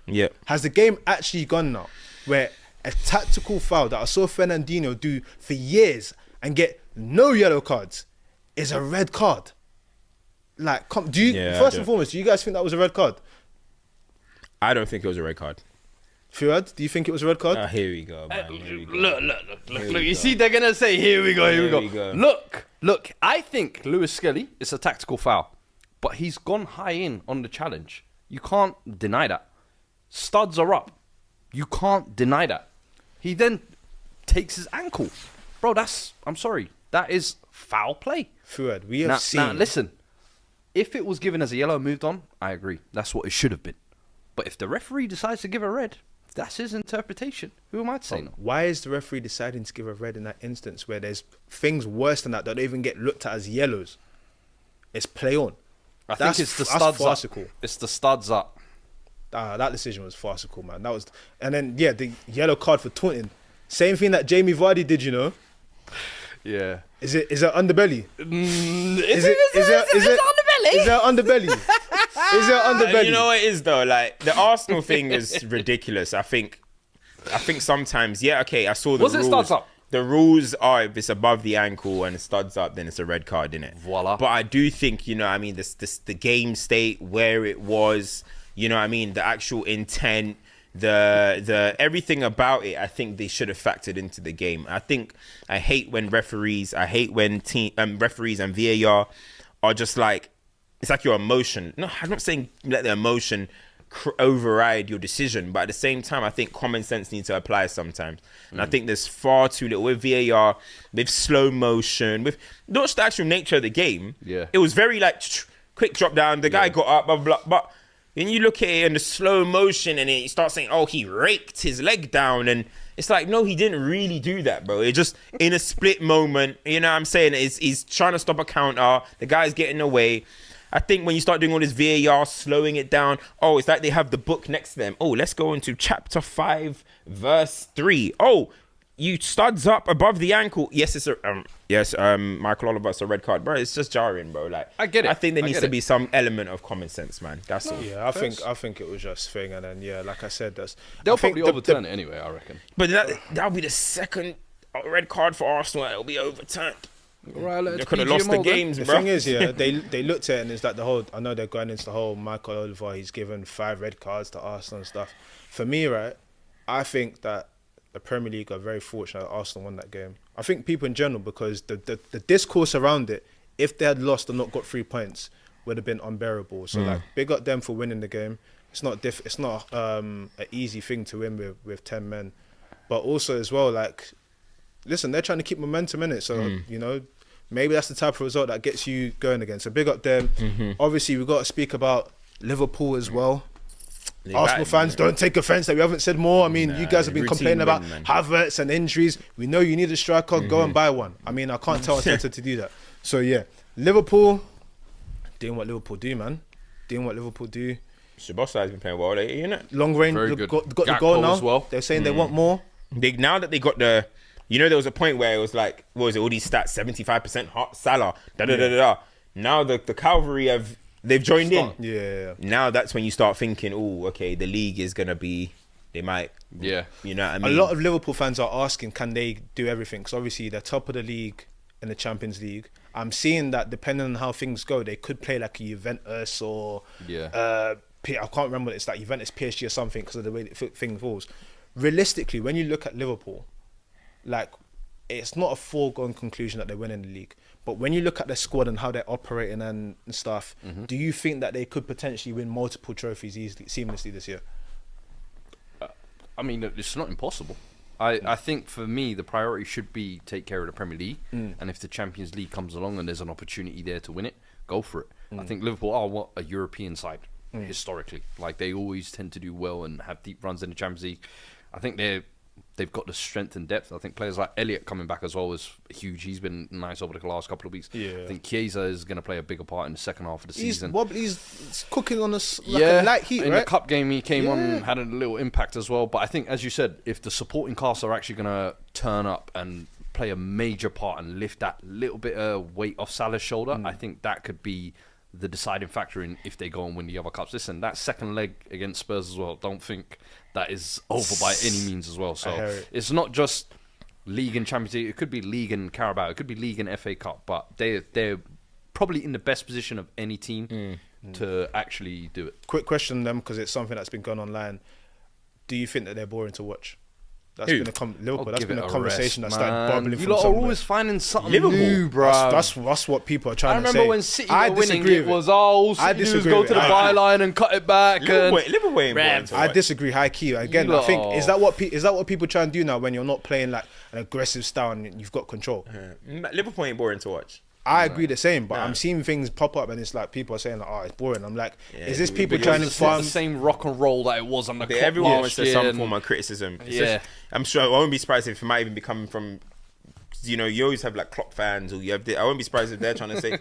Yeah. Has the game actually gone now where a tactical foul that I saw Fernandinho do for years and get no yellow cards is a red card? Like, first and foremost, do you guys think that was a red card? I don't think it was a red card. Fuad, do you think it was a red card? Here we go, man. Here we go. Look. You see, they're gonna say, "Here we go." Look. I think Lewis Skelly is a tactical foul, but he's gone high in on the challenge. You can't deny that. Studs are up. You can't deny that. He then takes his ankle, bro. I'm sorry. That is foul play. Fuad, we have seen. Now, listen. If it was given as a yellow and moved on, I agree. That's what it should have been. But if the referee decides to give a red, that's his interpretation. Who am I to say no? Why is the referee deciding to give a red in that instance where there's things worse than that don't even get looked at as yellows? It's play on. I think it's the studs farcical. up. It's the studs up. That decision was farcical, man. And then the yellow card for taunting. Same thing that Jamie Vardy did, you know. Yeah. Is it underbelly? Is it underbelly? Is there underbelly? Is there underbelly? You know what it is though? Like the Arsenal thing is ridiculous. I think sometimes, I saw the rules. Was it studs up? The rules are if it's above the ankle and it studs up, then it's a red card, innit? Voila. But I do think, the game state, where it was, the actual intent, the everything about it, I think they should have factored into the game. I hate when referees and VAR are just like, it's like your emotion. No, I'm not saying let the emotion override your decision, but at the same time, I think common sense needs to apply sometimes. And I think there's far too little with VAR, with slow motion, with not just the actual nature of the game. Yeah. It was very like quick drop down. The guy got up, blah, blah, blah. But then you look at it in the slow motion and you start saying, oh, he raked his leg down. And it's like, no, he didn't really do that, bro. It just, in a split moment, you know what I'm saying? He's trying to stop a counter. The guy's getting away. I think when you start doing all this VAR, slowing it down, it's like they have the book next to them. Oh, let's go into chapter 5, verse 3. Oh, you studs up above the ankle. Yes, it's Michael Oliver, it's a red card, bro. It's just jarring, bro. Like, I get it. I think there needs to be some element of common sense, man. That's all. Yeah, I think it was just thing, and then like I said, they'll probably overturn it anyway, I reckon. But that'll be the second red card for Arsenal. It'll be overturned. Right, they could have lost the games, bro. The thing is, they looked at it and it's like I know they're going into the whole Michael Oliver, he's given 5 red cards to Arsenal and stuff. For me, right, I think that the Premier League are very fortunate that Arsenal won that game. I think people in general, because the discourse around it, if they had lost or not got 3 points, would have been unbearable. So like, big up them for winning the game. It's not an easy thing to win with 10 men, but also as well, like, listen, they're trying to keep momentum in it. So maybe that's the type of result that gets you going again. So big up them. Obviously, we've got to speak about Liverpool as well. Arsenal fans, don't take offence that we haven't said more. I mean, you guys have been complaining about Havertz and injuries. We know you need a striker. Go and buy one. I mean, I can't tell Arteta to do that. So yeah, Liverpool doing what Liverpool do, man. Doing what Liverpool do. Szoboszlai has been playing well, isn't it? Long range, got the goal now. Well. They're saying they want more. Now that they got the, there was a point where it was like, what was it? All these stats, 75% Salah, da. Now the cavalry they've joined in. Yeah. Now that's when you start thinking, the league is gonna be. They might. Yeah. You know what I mean? A lot of Liverpool fans are asking, can they do everything? Because obviously they're top of the league in the Champions League. I'm seeing that depending on how things go, they could play like a Juventus or I can't remember what it's like, Juventus, PSG or something, because of the way the thing falls. Realistically, when you look at Liverpool, like, it's not a foregone conclusion that they're winning the league. But when you look at their squad and how they're operating and stuff, do you think that they could potentially win multiple trophies seamlessly this year? I mean, it's not impossible. I think for me, the priority should be take care of the Premier League. And if the Champions League comes along and there's an opportunity there to win it, go for it. I think Liverpool are a European side historically. Like, they always tend to do well and have deep runs in the Champions League. I think they've got the strength and depth. I think players like Elliott coming back as well is huge. He's been nice over the last couple of weeks. Yeah. I think Chiesa is going to play a bigger part in the second half of the season. He's cooking on a light heat, in right? the cup game, he came on, had a little impact as well. But I think, as you said, if the supporting cast are actually going to turn up and play a major part and lift that little bit of weight off Salah's shoulder, I think that could be the deciding factor in if they go and win the other cups. Listen, that second leg against Spurs as well, don't think that is over by any means as well. So it's not just League and Champions League. It could be League and Carabao. It could be League and FA Cup. But they're probably in the best position of any team to actually do it. Quick question on them, because it's something that's been going online. Do you think that they're boring to watch? That's been Liverpool. That's been a conversation that started bubbling you from lot are somewhere. always finding something Liverpool. new, bro. That's what people are trying to say. I remember when City I were winning, disagree it with was, oh, I City disagree go with to the it. byline and cut it back. Liverpool ain't boring to I watch. disagree high key. Again, I think is that what people try and do now when you're not playing like an aggressive style and you've got control. Liverpool ain't boring to watch. I agree the same, but I'm seeing things pop up and it's like people are saying like, oh, it's boring. I'm like, is this people trying to it's not farm? the same rock and roll that it was on the Klopp Everyone last wants to year some and- form of criticism. Yeah. I'm sure I won't be surprised if it might even be coming from, you know, you always have like Klopp fans, or you have. I won't be surprised if they're trying to say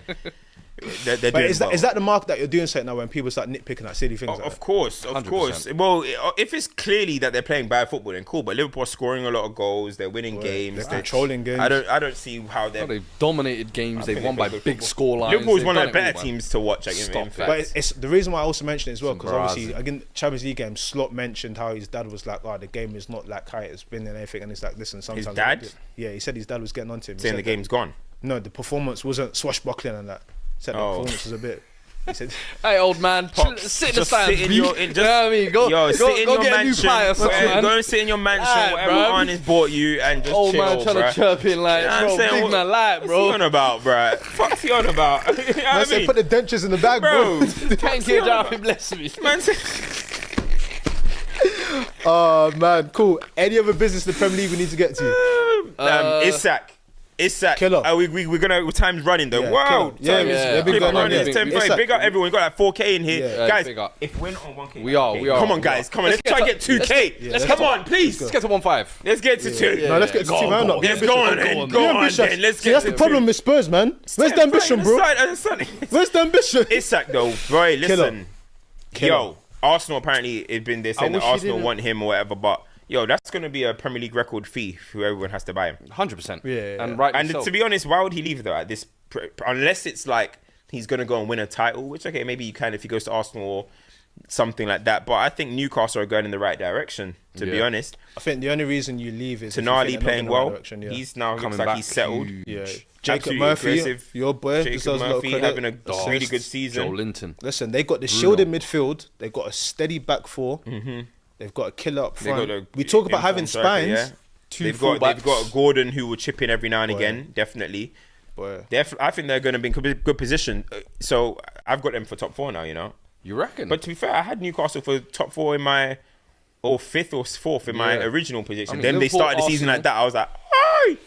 they're But doing is that the mark that you're doing something now when people start nitpicking at silly things? Like Of course. 100%. Well, if it's clearly that they're playing bad football, then cool. But Liverpool are scoring a lot of goals. They're winning games. they're controlling games. I don't see how they're. They've dominated games. They've think won they by play good big football. scorelines. Liverpool's They've one of done the it all, better man. teams to watch. Like, Stop in that. fact. But it's the reason why I also mentioned it as well, because obviously Brazil. again Champions League game, Slot mentioned how his dad was like, oh, the game is not like how it's been and everything, and it's like, listen, sometimes dad? Yeah, he said his dad was getting onto him. He saying said the that- game's gone. No, the performance wasn't swashbuckling and that. He said the performance was a bit. He said, Hey, old man, sit in the Just stands. sit in B. your, You know what I mean? Go sit in your get a new mansion. pie or something, man. Go and sit in your mansion, Alright, whatever bruv. Arne has bought you, and just Old chill, man trying bruh. to chirp in like, You know what I'm bro, saying? big man light, What's bro. he on about, bruh? Fuck's he on about? You know what I I said, mean? put the dentures in the bag, bro. Thank you, Jarvin, bless me. Man, Oh man, cool. Any other business in the Premier League we need to get to? Isak. Killer. We're gonna. Time's running though. Yeah, Wow. killer. Yeah, time is- they've been keep going on on, running. yeah. It's 10:30. Isak. Big up everyone. We got like 4K in here, Yeah. guys. Big up. If we're not on 1K, We are. Come on, guys. Come on. Let's try to get 2K. let's Come get on, please. Let's get to 1-5. Let's get to 2. No, let's get to Go team. on, I'm go not. on. Be Let's go on ambitious. then. Be Go on ambitious. then. Let's See, get that's to the problem with Spurs, man. Where's the ambition, bro? Where's the ambition? Isak though, bro. Listen, Killer. yo, Arsenal apparently they're saying that wish he Arsenal didn't- want him or whatever, but yo, that's gonna be a Premier League record fee for everyone has to buy him. 100%. Yeah. And right. And to be honest, why would he leave though at this? Unless it's like he's gonna go and win a title, which okay, maybe you can if he goes to Arsenal or something like that. But I think Newcastle are going in the right direction. To be honest, I think the only reason you leave is if you Tonali think they're not playing in the right well. direction, yeah. He's now Coming looks like back he's settled. huge. Yeah. Jacob Absolutely Murphy, aggressive. your boy, Jacob deserves a lot of Murphy credit. having a really good season. Joe Linton. Listen, they got the shield in midfield. They got a steady back four. They've got a killer up They got front. a We talk about having informed striker, spines. yeah. Two They've fullbacks. got Gordon who will chip in every now and again, definitely. Boy. I think they're going to be in a good position. So I've got them for top 4 now, you know. You reckon? But to be fair, I had Newcastle for top 4 in my, or 5th or 4th in my Yeah. original position. I mean, then they Liverpool, started the season Arsenal. like that. I was like, hey!